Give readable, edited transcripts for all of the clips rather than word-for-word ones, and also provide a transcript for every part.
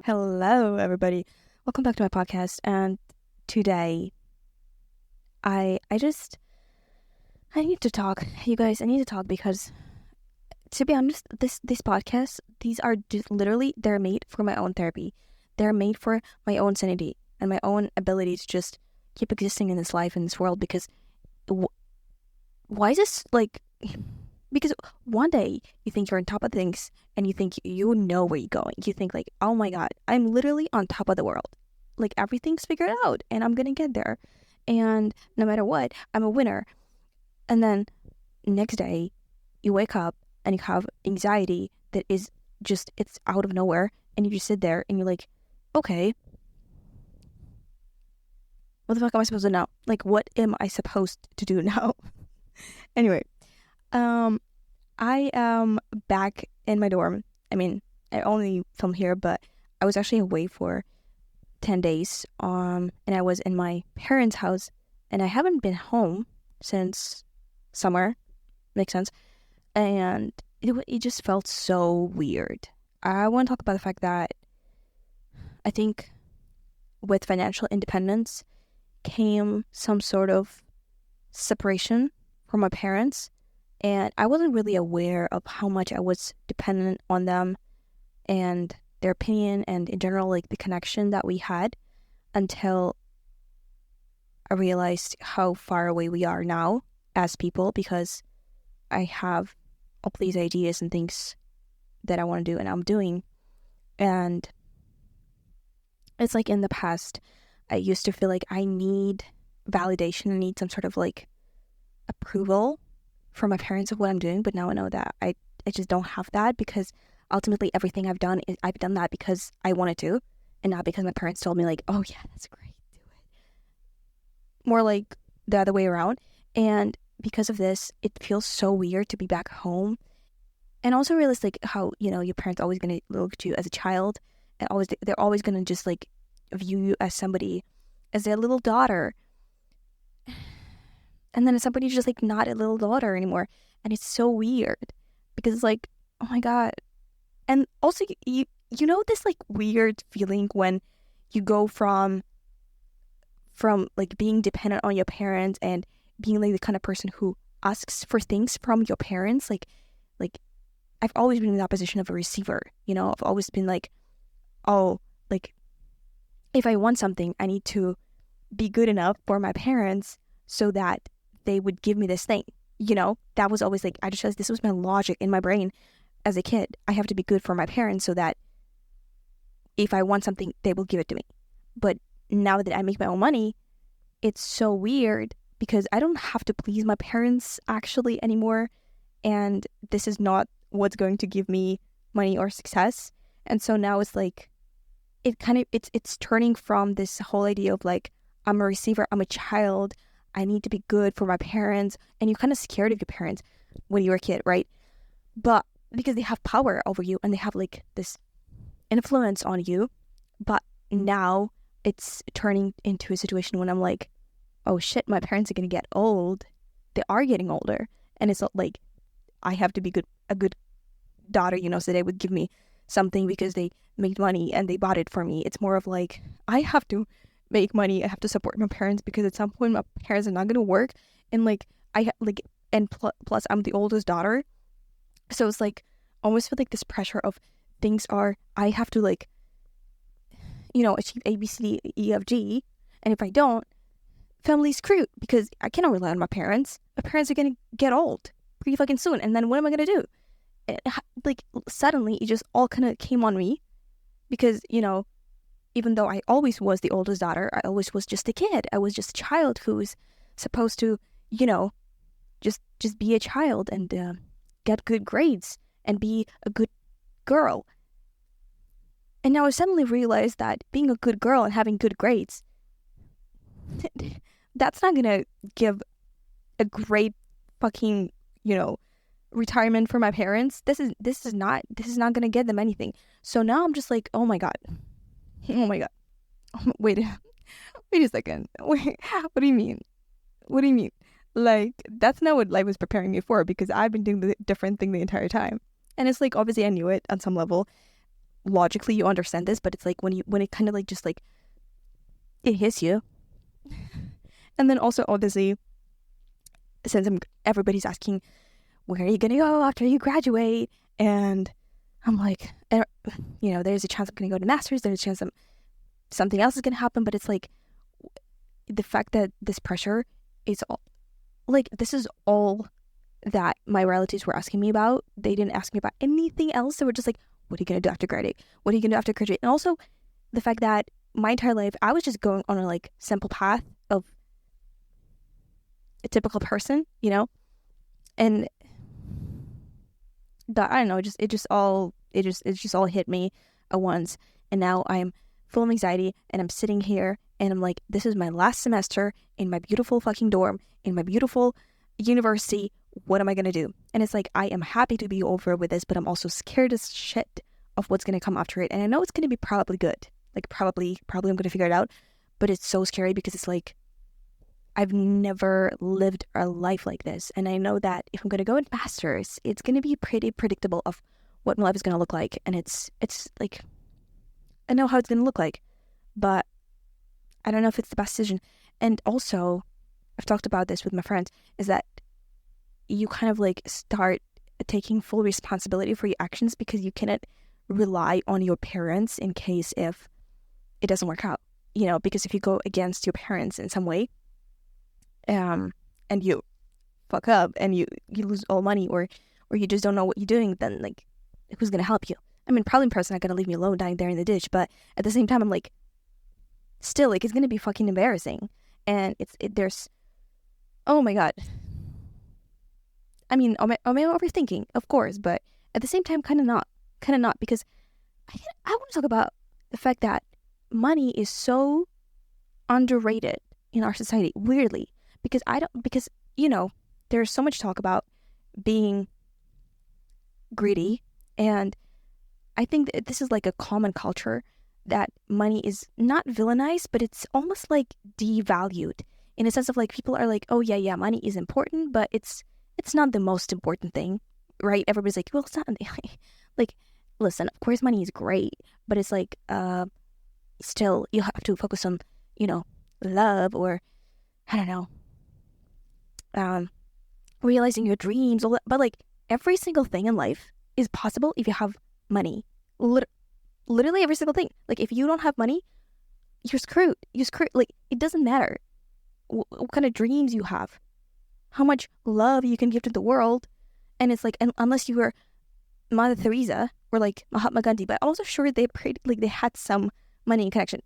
Hello, everybody. Welcome back to my podcast. And today, I need to talk, you guys. I need to talk because, to be honest, this podcast, these are just literally they're made for my own therapy. They're made for my own sanity and my own ability to just keep existing in this life, in this world. Because why is this like? Because one day you think you're on top of things and you think you know where you're going. You think like, oh my God, I'm literally on top of the world. Like everything's figured out and I'm going to get there. And no matter what, I'm a winner. And then next day you wake up and you have anxiety that is just, it's out of nowhere. And you just sit there and you're like, okay, what the fuck am I supposed to know? Like, what am I supposed to do now? Anyway. I am back in my dorm. I mean, I only film here, but I was actually away for 10 days. And I was in my parents' house, and I haven't been home since summer. Makes sense. And it just felt so weird. I want to talk about the fact that I think with financial independence came some sort of separation from my parents. And I wasn't really aware of how much I was dependent on them and their opinion and in general, like the connection that we had until I realized how far away we are now as people, because I have all these ideas and things that I want to do and I'm doing. And it's like in the past, I used to feel like I need validation, I need some sort of like approval from my parents of what I'm doing, but now I know that I just don't have that, because ultimately everything I've done that because I wanted to, and not because my parents told me like, oh yeah, that's great, do it. More like the other way around. And because of this, it feels so weird to be back home, and also realize like how, you know, your parents are always gonna look at you as a child, and they're always gonna just like view you as somebody, as their little daughter. And then somebody's just like not a little daughter anymore. And it's so weird because it's like, oh my God. And also you know this like weird feeling when you go from like being dependent on your parents and being like the kind of person who asks for things from your parents. Like I've always been in that position of a receiver, you know. I've always been like, oh, like if I want something, I need to be good enough for my parents so that they would give me this thing, you know. That was always like, I just realized this was my logic in my brain as a kid. I have to be good for my parents so that if I want something, they will give it to me. But now that I make my own money, it's so weird because I don't have to please my parents actually anymore. And this is not what's going to give me money or success. And so now it's like, it's turning from this whole idea of like, I'm a receiver, I'm a child, I need to be good for my parents, and you're kind of scared of your parents when you're a kid, right? But because they have power over you and they have like this influence on you. But now it's turning into a situation when I'm like, oh shit, my parents are gonna get old. They are getting older, and it's not like I have to be a good daughter, you know, so they would give me something because they made money and they bought it for me. It's more of like, I have to make money, I have to support my parents because at some point my parents are not going to work, and like plus I'm the oldest daughter, so it's like almost feel like this pressure of things are, I have to like, you know, achieve A, B, C, D, E, F, G, and if I don't, family's screwed because I cannot rely on my parents. My parents are going to get old pretty fucking soon, and then what am I going to do? Like suddenly it just all kind of came on me because, you know, even though I always was the oldest daughter, I always was just a kid. I was just a child who was supposed to, you know, just be a child and get good grades and be a good girl. And now I suddenly realized that being a good girl and having good grades, that's not gonna give a great fucking, you know, retirement for my parents. This is not gonna get them anything. So now I'm just like, oh my God. Wait a second. Wait, what do you mean? Like, that's not what life was preparing me for, because I've been doing the different thing the entire time. And it's like, obviously I knew it on some level, logically you understand this, but it's like when it kind of like just like it hits you. And then also obviously, since everybody's asking where are you gonna go after you graduate, and I'm like, there's a chance I'm gonna go to master's, there's a chance something else is gonna happen, but it's like the fact that this pressure is all like, this is all that my relatives were asking me about. They didn't ask me about anything else. They were just like, what are you gonna do after graduate? What are you gonna do after graduate? And also the fact that my entire life I was just going on a like simple path of a typical person, and that I don't know, it just all hit me at once. And now I'm full of anxiety, and I'm sitting here and I'm like, this is my last semester in my beautiful fucking dorm, in my beautiful university. What am I gonna do? And it's like, I am happy to be over with this, but I'm also scared as shit of what's gonna come after it. And I know it's gonna be probably good. Like probably I'm gonna figure it out. But it's so scary because it's like, I've never lived a life like this. And I know that if I'm gonna go in masters, it's gonna be pretty predictable of what my life is gonna look like. And it's like, I know how it's gonna look like, but I don't know if it's the best decision. And also, I've talked about this with my friends, is that you kind of like start taking full responsibility for your actions, because you cannot rely on your parents in case if it doesn't work out, because if you go against your parents in some way, and you fuck up and you lose all money, or you just don't know what you're doing, then like, who's gonna help you? I mean, probably in person not gonna leave me alone dying there in the ditch, but at the same time, I'm like, still, like, it's gonna be fucking embarrassing. And there's, oh my god. I mean, am I overthinking? Of course, but at the same time, kind of not, because I want to talk about the fact that money is so underrated in our society, weirdly, because there's so much talk about being greedy, and I think that this is like a common culture that money is not villainized, but it's almost like devalued, in a sense of like, people are like, oh yeah, money is important, but it's not the most important thing, right? Everybody's like, well, it's not like, listen, of course money is great, but it's like, still you have to focus on, love, or I don't know, realizing your dreams, all that. But like, every single thing in life is possible if you have money. Literally every single thing. Like, if you don't have money, you're screwed. Like, it doesn't matter what kind of dreams you have, how much love you can give to the world. And it's like, unless you were Mother Teresa or like Mahatma Gandhi, but I'm also sure they had some money in connection.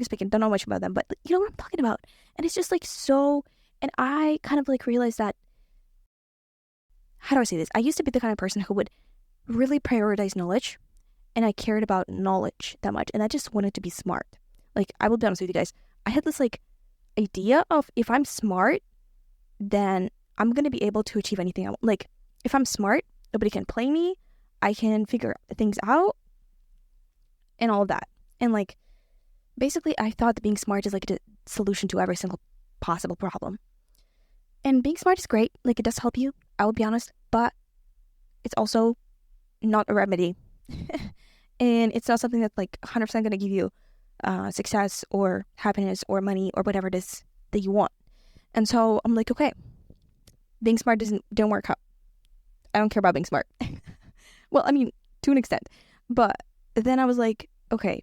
Speaking, don't know much about them, but you know what I'm talking about. And it's just like so, and I kind of like realized that, how do I say this? I used to be the kind of person who would really prioritize knowledge, and I cared about knowledge that much, and I just wanted to be smart. Like, I will be honest with you guys, I had this like idea of, if I'm smart, then I'm gonna be able to achieve anything I want. Like, if I'm smart, nobody can play me, I can figure things out, and all of that. And like, basically, I thought that being smart is like a solution to every single possible problem. And being smart is great, like, it does help you, I will be honest, but it's also not a remedy. And it's not something that's like 100% going to give you success or happiness or money or whatever it is that you want. And so I'm like, okay, being smart didn't work out. I don't care about being smart. Well, I mean, to an extent. But then I was like, okay,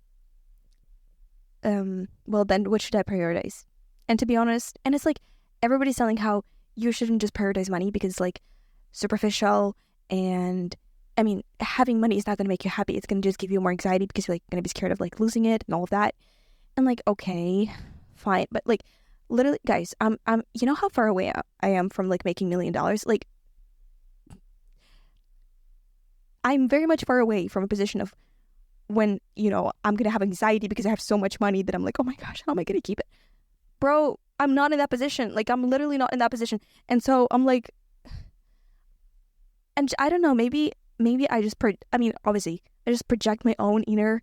well then what should I prioritize? And to be honest, and it's like, everybody's telling how you shouldn't just prioritize money because it's like superficial, and I mean, having money is not going to make you happy. It's going to just give you more anxiety because you're like going to be scared of like losing it and all of that. And like, okay, fine. But like, literally, guys, you know how far away I am from like making $1 million? Like, I'm very much far away from a position of when, I'm going to have anxiety because I have so much money that I'm like, oh my gosh, how am I going to keep it? Bro, I'm not in that position. Like, I'm literally not in that position. And so I'm like, and I don't know, maybe I just, obviously, I just project my own inner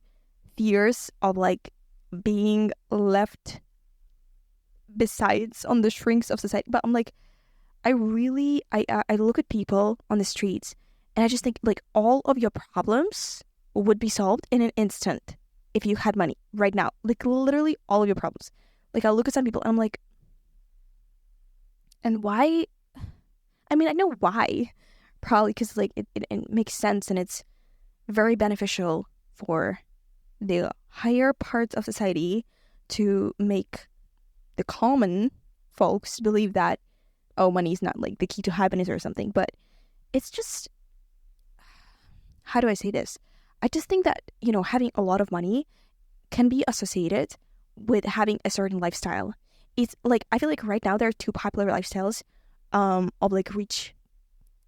fears of like being left besides on the shrinks of society. But I'm like, I look at people on the streets and I just think like, all of your problems would be solved in an instant if you had money right now. Like literally all of your problems. Like I'll look at some people and I'm like, and why? I mean, I know why. Probably because like it makes sense and it's very beneficial for the higher parts of society to make the common folks believe that, oh, money is not like the key to happiness or something. But it's just, how do I say this? I just think that, you know, having a lot of money can be associated with having a certain lifestyle. It's like, I feel like right now there are two popular lifestyles of like rich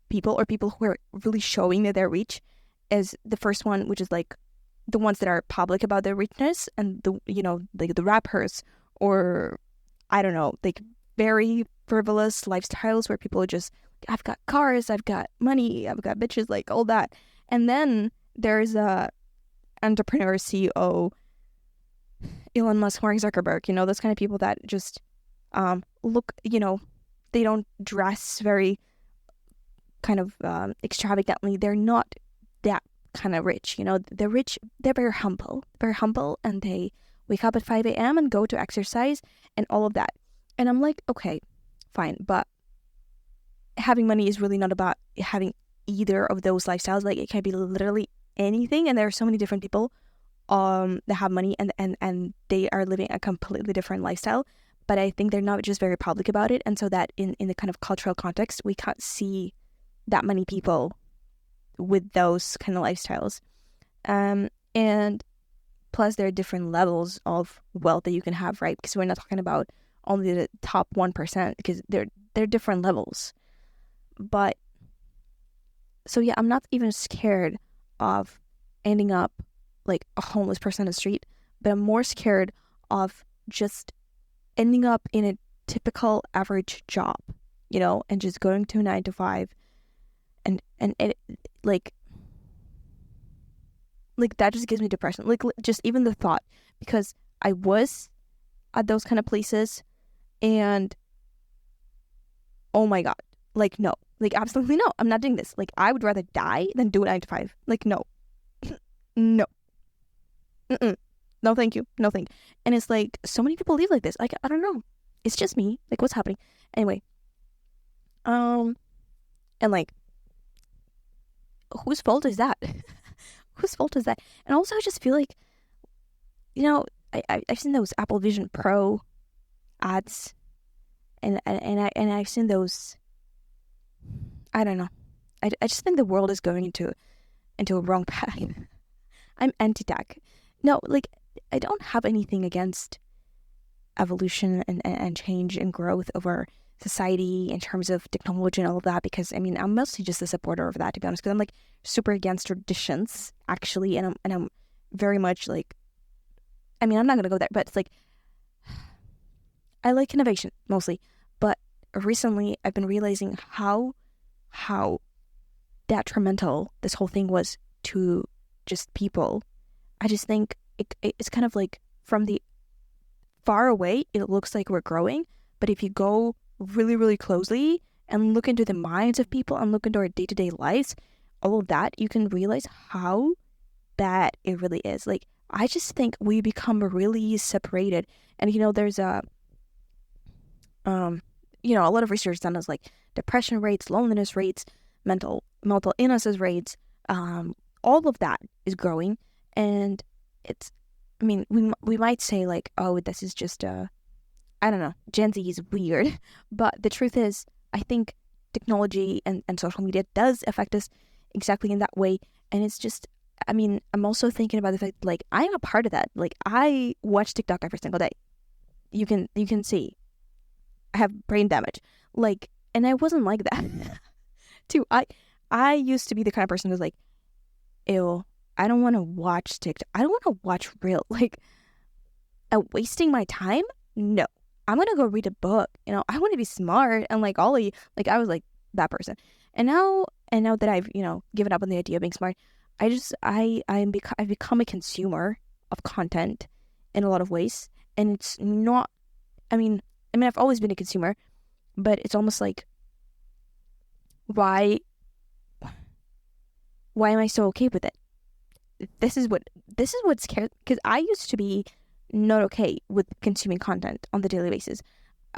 people or people who are really showing that they're rich. Is the first one, which is like the ones that are public about their richness, and the, you know, like the rappers, or I don't know, like very frivolous lifestyles where people are just, I've got cars, I've got money, I've got bitches, like all that. And then there's a entrepreneur, CEO, Elon Musk, Mark Zuckerberg, you know, those kind of people that just look, you know, they don't dress very kind of extravagantly. They're not that kind of rich, you know. They're rich, they're very humble, and they wake up at 5 a.m. and go to exercise and all of that. And I'm like, okay, fine, but having money is really not about having either of those lifestyles. Like it can be literally anything, and there are so many different people that have money and they are living a completely different lifestyle, but I think they're not just very public about it, and so that in the kind of cultural context we can't see that many people with those kind of lifestyles. And plus there are different levels of wealth that you can have, right? Because we're not talking about only the top 1%, because they're different levels. But so yeah, I'm not even scared of ending up like a homeless person on the street, but I'm more scared of just ending up in a typical average job, you know, and just going to a 9 to 5, and it like that just gives me depression. Like just even the thought, because I was at those kind of places, and oh my god, like no, like absolutely no, I'm not doing this. Like I would rather die than do a 9 to 5. Like no. No. Mm-mm. No thank you, no thank you. And it's like so many people live like this. Like I don't know, it's just me, like what's happening anyway. And like whose fault is that? Whose fault is that? And also I just feel like, you know, I've seen those Apple Vision Pro ads, and I've seen those, I don't know, I just think the world is going into a wrong path. I'm anti-tech. No, like I don't have anything against evolution and change and growth over society in terms of technology and all of that, because I mean I'm mostly just a supporter of that, to be honest, because I'm like super against traditions actually, and I'm very much like, I mean I'm not gonna go there, but it's like I like innovation mostly. But recently I've been realizing how detrimental this whole thing was to just people. I just think it's kind of like from the far away it looks like we're growing, but if you go really, really closely and look into the minds of people and look into our day-to-day lives, all of that, you can realize how bad it really is. Like I just think we become really separated. And you know, there's a you know, a lot of research done as like depression rates, loneliness rates, mental illnesses rates, all of that is growing. And it's, I mean, we might say like, oh, this is just I don't know, Gen Z is weird. But the truth is, I think technology and social media does affect us exactly in that way. And it's just, I mean, I'm also thinking about the fact, like, I'm a part of that. Like, I watch TikTok every single day. You can see I have brain damage. Like, and I wasn't like that. Too. I used to be the kind of person who's like, ew, I don't want to watch TikTok. I don't want to watch real, like, wasting my time? No. I'm going to go read a book. You know, I want to be smart. And like Ollie, like I was like that person. And now that I've, you know, given up on the idea of being smart, I've become a consumer of content in a lot of ways. And it's not, I mean, I've always been a consumer, but it's almost like, why am I so okay with it? this is what's scary, because I used to be not okay with consuming content on the daily basis,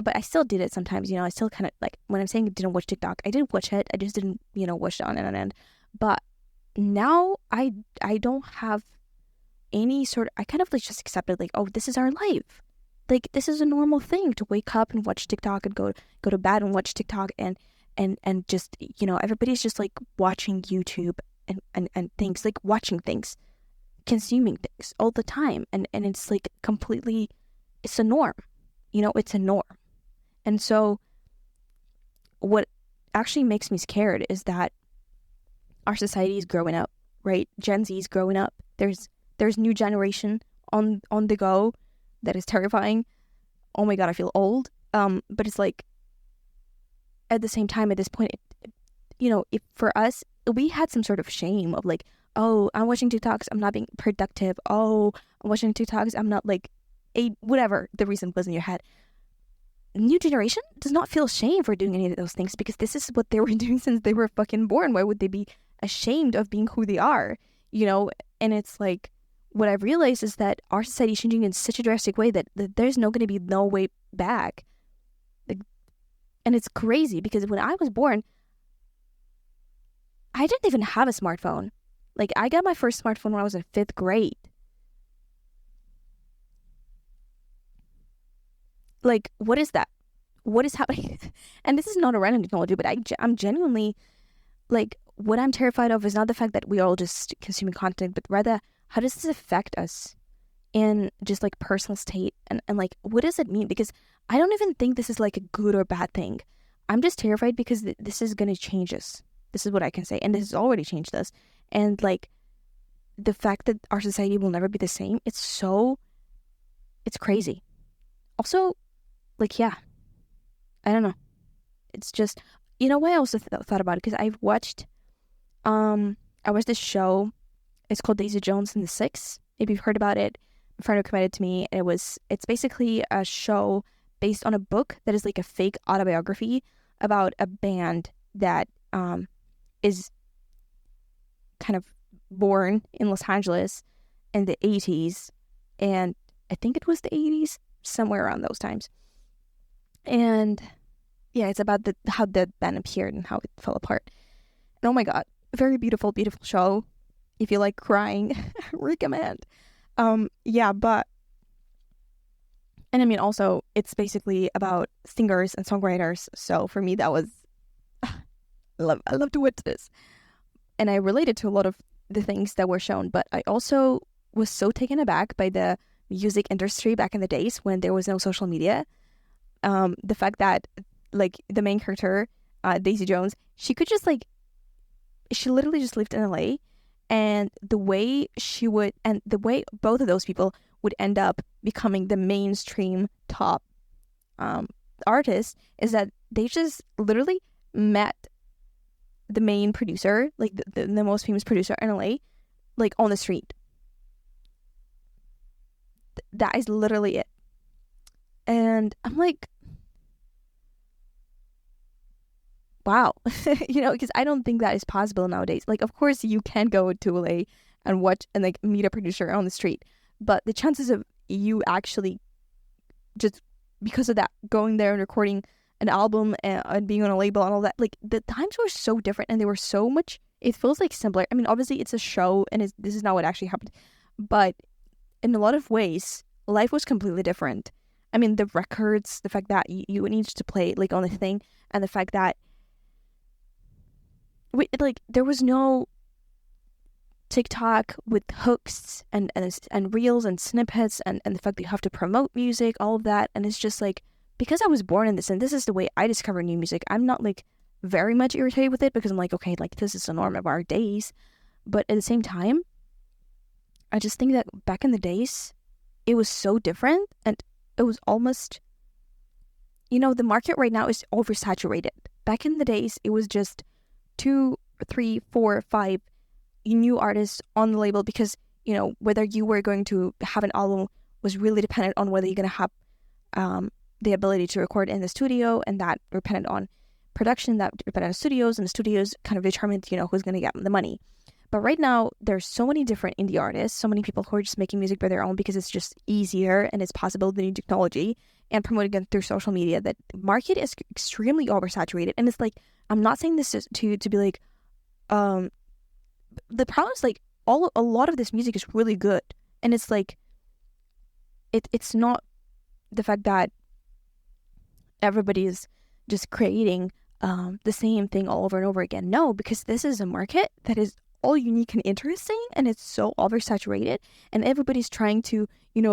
but I still did it sometimes. I still kind of like, when I'm saying I didn't watch TikTok, I did watch it. I just didn't watch it on and on end. But now I don't have any sort of, I kind of like just accepted, like, oh, this is our life. Like, this is a normal thing to wake up and watch TikTok and go to bed and watch TikTok, and just, everybody's just like watching YouTube and things, like watching things, consuming things all the time, and it's like completely, it's a norm. It's a norm. And so what actually makes me scared is that our society is growing up, right? Gen Z is growing up. There's new generation on the go that is terrifying. Oh my God, I feel old. But it's like, at the same time, at this point, if for us, we had some sort of shame of like, oh, I'm watching TikToks, I'm not being productive. Oh, I'm watching TikToks, I'm not like whatever the reason was in your head. New generation does not feel shame for doing any of those things, because this is what they were doing since they were fucking born. Why would they be ashamed of being who they are? And it's like, what I've realized is that our society is changing in such a drastic way that there's going to be no way back. Like, and it's crazy, because when I was born, I didn't even have a smartphone. Like, I got my first smartphone when I was in 5th grade. Like, what is that? What is happening? And this is not a random technology, but I'm genuinely, like, what I'm terrified of is not the fact that we are all just consuming content, but rather, how does this affect us in just like personal state? And like, what does it mean? Because I don't even think this is like a good or bad thing. I'm just terrified because this is going to change us. This is what I can say. And this has already changed us. And like, the fact that our society will never be the same, it's crazy. Also, like, yeah, I don't know. It's just, why I also thought about it, because I watched this show. It's called Daisy Jones and the Six. Maybe you've heard about it. A friend recommended it to me. It's basically a show based on a book that is like a fake autobiography about a band that is kind of born in Los Angeles in the 80s. And I think it was the 80s, somewhere around those times. And yeah, it's about how the band appeared and how it fell apart. And oh my God, very beautiful, beautiful show. If you like crying, recommend. Yeah, but, and I mean, also, it's basically about singers and songwriters. So for me, that was, I love to watch this. And I related to a lot of the things that were shown, but I also was so taken aback by the music industry back in the days when there was no social media. The fact that, like, the main character, Daisy Jones, she literally just lived in LA. And the way both of those people would end up becoming the mainstream top artists is that they just literally met the main producer, like the most famous producer in LA, like on the street. That is literally it. And I'm like, wow, because I don't think that is possible nowadays. Like, of course, you can go to LA and watch and like meet a producer on the street, but the chances of you actually just because of that going there and recording an album and being on a label and all that, like, the times were so different and they were so much. It feels like simpler. I mean, obviously, it's a show and this is not what actually happened, but in a lot of ways, life was completely different. I mean, the records, the fact that you needed to play like on the thing, and the fact that there was no TikTok with hooks and reels and snippets and the fact that you have to promote music, all of that. And it's just like, because I was born in this and this is the way I discover new music, I'm not like very much irritated with it because I'm like, okay, like this is the norm of our days. But at the same time, I just think that back in the days, it was so different and it was almost, the market right now is oversaturated. Back in the days, it was just 2, 3, 4, 5 new artists on the label because, whether you were going to have an album was really dependent on whether you're going to have the ability to record in the studio, and that depended on production, that depended on studios, and the studios kind of determined, who's going to get the money. But right now, there's so many different indie artists, so many people who are just making music by their own because it's just easier and it's possible with the new technology and promoting it through social media, that market is extremely oversaturated. And it's like, I'm not saying this to be like, the problem is like a lot of this music is really good. And it's like, it's not the fact that everybody is just creating the same thing all over and over again. No, because this is a market that is all unique and interesting, and it's so oversaturated, and everybody's trying to,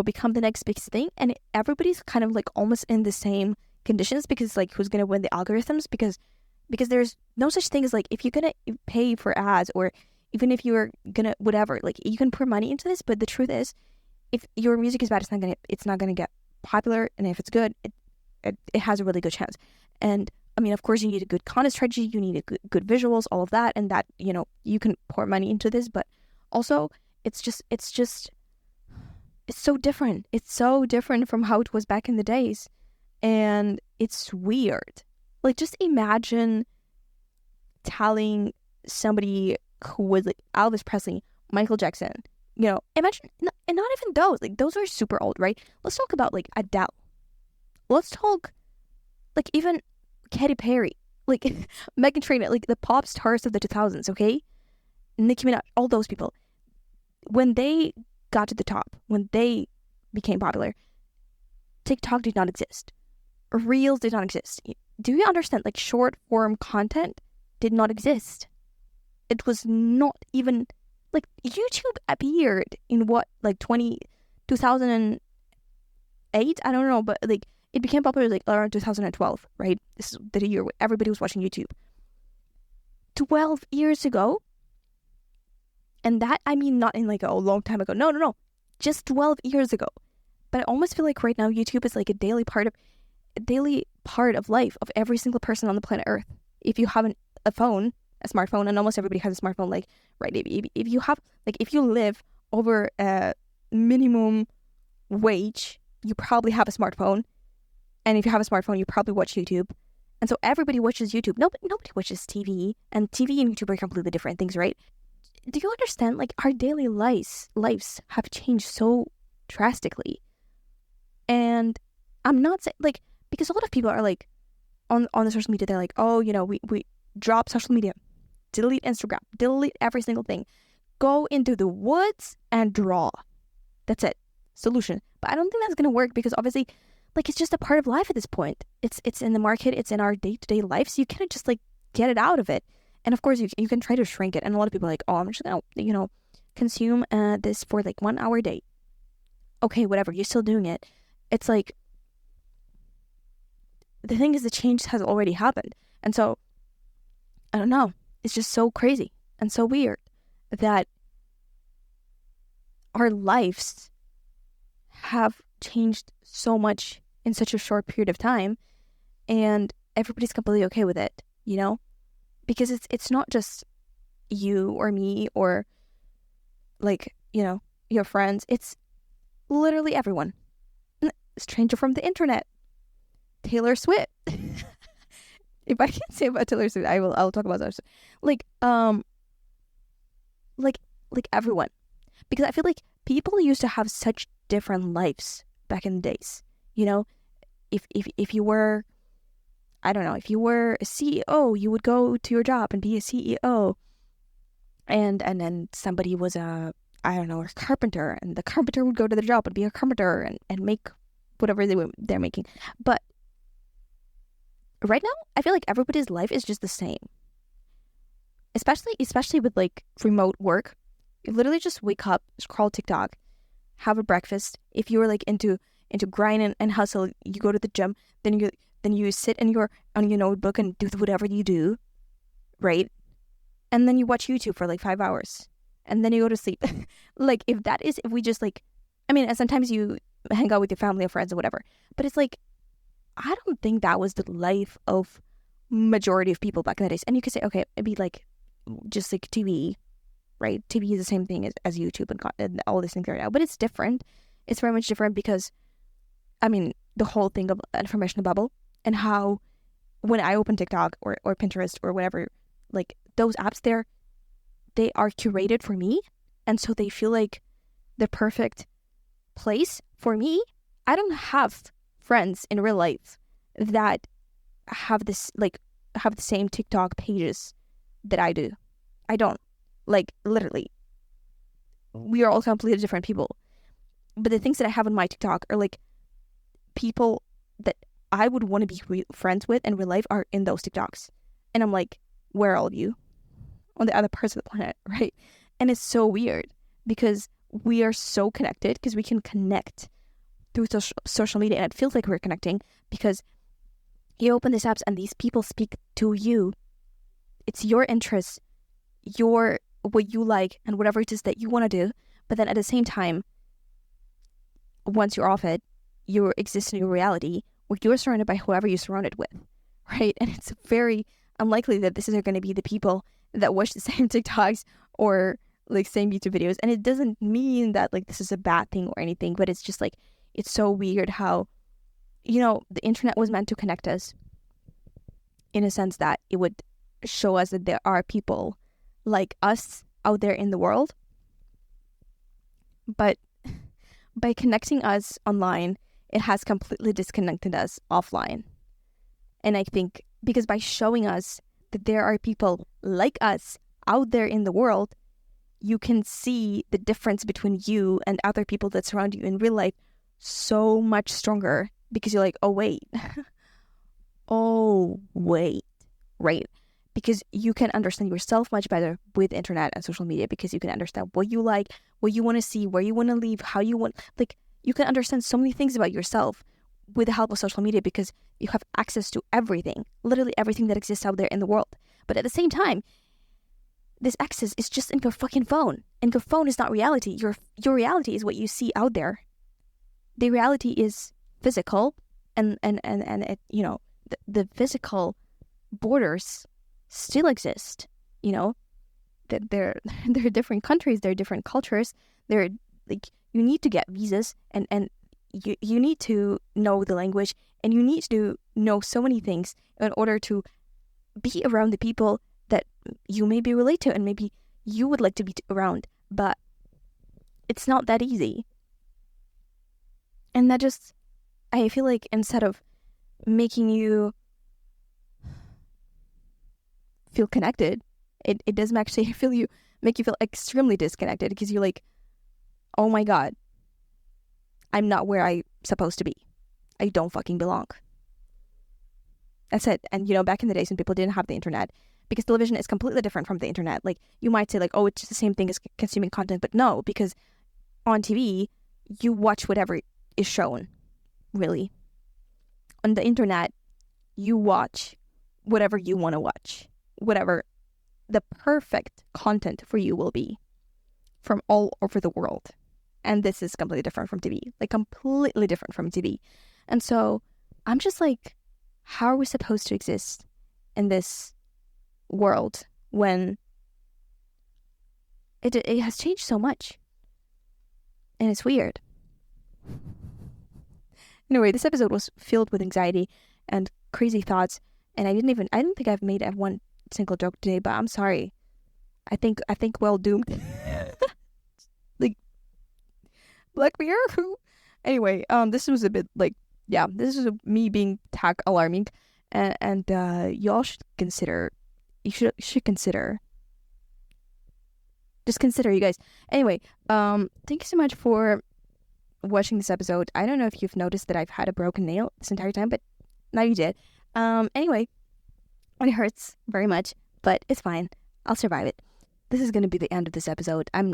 become the next big thing, and everybody's kind of like almost in the same conditions, because like who's gonna win the algorithms, because there's no such thing as like, if you're gonna pay for ads, or even if you're gonna whatever, like you can put money into this, but the truth is, if your music is bad, it's not gonna get popular, and if it's good, it has a really good chance. And I mean, of course, you need a good content strategy, you need a good visuals, all of that, and that, you can pour money into this, but also it's so different. It's so different from how it was back in the days, and it's weird. Like, just imagine telling somebody who was like Elvis Presley, Michael Jackson, imagine, and not even those, like those are super old, right? Let's talk about like Adele. Let's talk like even Katy Perry, like Meghan Trainor, like the pop stars of the 2000s, okay? Nicki Minaj, all those people. When they got to the top, when they became popular, TikTok did not exist. Reels did not exist. Do you understand? Like, short form content did not exist. It was not even, like, YouTube appeared in what, like 2008? I don't know, but like, it became popular like around 2012, right? This is the year where everybody was watching YouTube. 12 years ago. And that, I mean, not in like a long time ago. No. Just 12 years ago. But I almost feel like right now YouTube is like a daily part of life of every single person on the planet Earth. If you have a smartphone, and almost everybody has a smartphone, like, right? If you have, like, if you live over a minimum wage, you probably have a smartphone. And if you have a smartphone, you probably watch YouTube. And so everybody watches YouTube. Nobody watches TV. And TV and YouTube are completely different things, right? Do you understand? Like, our daily lives have changed so drastically. And I'm not saying, like, because a lot of people are like, on the social media, they're like, oh, we drop social media. Delete Instagram. Delete every single thing. Go into the woods and draw. That's it. Solution. But I don't think that's going to work, because obviously, like, it's just a part of life at this point. It's in the market. It's in our day-to-day life. So you can't just, like, get it out of it. And of course, you can try to shrink it. And a lot of people are like, oh, I'm just going to, consume this for, like, 1 hour a day. Okay, whatever. You're still doing it. It's like, the thing is, the change has already happened. And so, I don't know. It's just so crazy and so weird that our lives have changed so much in such a short period of time, and everybody's completely okay with it, because it's not just you or me or, like, your friends. It's literally everyone. Stranger from the internet, Taylor Swift. If I can say about Taylor Swift, I'll talk about that. Like everyone, because I feel like people used to have such different lives back in the days. If you were, I don't know, if you were a CEO, you would go to your job and be a CEO, and then somebody was a carpenter, and the carpenter would go to the job and be a carpenter and make whatever they're making. But right now, I feel like everybody's life is just the same. Especially with like remote work. You literally just wake up, scroll TikTok, have a breakfast. If you were like into grind and hustle, you go to the gym, then you sit on your notebook and do whatever you do, right? And then you watch YouTube for like 5 hours, and then you go to sleep. Like, if we just like, I mean, and sometimes you hang out with your family or friends or whatever, but it's like, I don't think that was the life of majority of people back in the days. And you could say, okay, it'd be like just like TV, right? TV is the same thing as YouTube and all these things right now, but it's different. It's very much different because, I mean, the whole thing of information bubble, and how when I open TikTok or Pinterest or whatever, like those apps, they are curated for me, and so they feel like the perfect place for me. I don't have friends in real life that have this have the same TikTok pages that I do. I don't. Like, literally, we are all completely different people. But the things that I have on my TikTok are like people that I would want to be friends with in real life are in those TikToks. And I'm like, where are all of you? On the other parts of the planet, right? And it's so weird because we are so connected, because we can connect through social media, and it feels like we're connecting because you open these apps and these people speak to you. It's your interests, what you like, and whatever it is that you want to do. But then at the same time, once you're off it, you exist in your reality where you're surrounded by whoever you're surrounded with, right? And it's very unlikely that this is going to be the people that watch the same TikToks or like same YouTube videos. And it doesn't mean that like this is a bad thing or anything, but it's just like, it's so weird how, the internet was meant to connect us in a sense that it would show us that there are people like us out there in the world. But by connecting us online, it has completely disconnected us offline. And I think because by showing us that there are people like us out there in the world, you can see the difference between you and other people that surround you in real life so much stronger, because you're like, oh wait, right? Because you can understand yourself much better with internet and social media, because you can understand what you like, what you want to see, where you want to live, how you want, like, you can understand so many things about yourself with the help of social media, because you have access to everything, literally everything that exists out there in the world. But at the same time, this access is just in your fucking phone, and your phone is not reality. Your reality is what you see out there. The reality is physical, and it, the physical borders still exist. That there are different countries, there are different cultures. There are, like, you need to get visas, and you need to know the language, and you need to know so many things in order to be around the people that you maybe relate to and maybe you would like to be around. But it's not that easy. And that just, I feel like instead of making you feel connected, it doesn't actually make you feel extremely disconnected, because you're like, oh my god, I'm not where I'm supposed to be. I don't fucking belong. That's it. And back in the days when people didn't have the internet, because television is completely different from the internet. Like, you might say like, oh, it's just the same thing as consuming content, but no, because on TV you watch whatever is shown, really. On the internet, you watch whatever you want to watch, whatever the perfect content for you will be from all over the world. And this is completely different from TV, like completely different from TV. And so I'm just like, how are we supposed to exist in this world when it has changed so much? And it's weird. Anyway, this episode was filled with anxiety and crazy thoughts, and I don't think I've made one single joke today, but I'm sorry. I think we're all doomed. Like, Black Mirror. Anyway, this was a bit like, yeah, this is me being tag alarming, and y'all should consider. You should consider. Just consider, you guys. Anyway, thank you so much for watching this episode. I don't know if you've noticed that I've had a broken nail this entire time, but now you did. Anyway, it hurts very much, but it's fine. I'll survive it. This is gonna be the end of this episode. I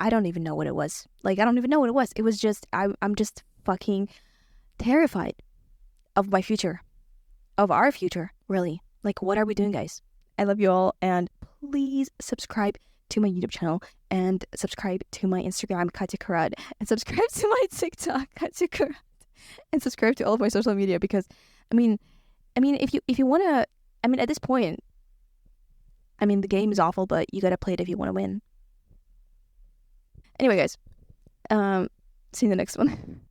don't even know what it was. Like, I don't even know what it was. It was just, I'm just fucking terrified of my future, of our future, really. Like, what are we doing, guys? I love you all, and please subscribe to my YouTube channel, and subscribe to my Instagram, katyakarat, and subscribe to my TikTok, katyakarat, and subscribe to all of my social media, because I mean, if you wanna, at this point, the game is awful, but you gotta play it if you want to win. Anyway, guys, see you in the next one.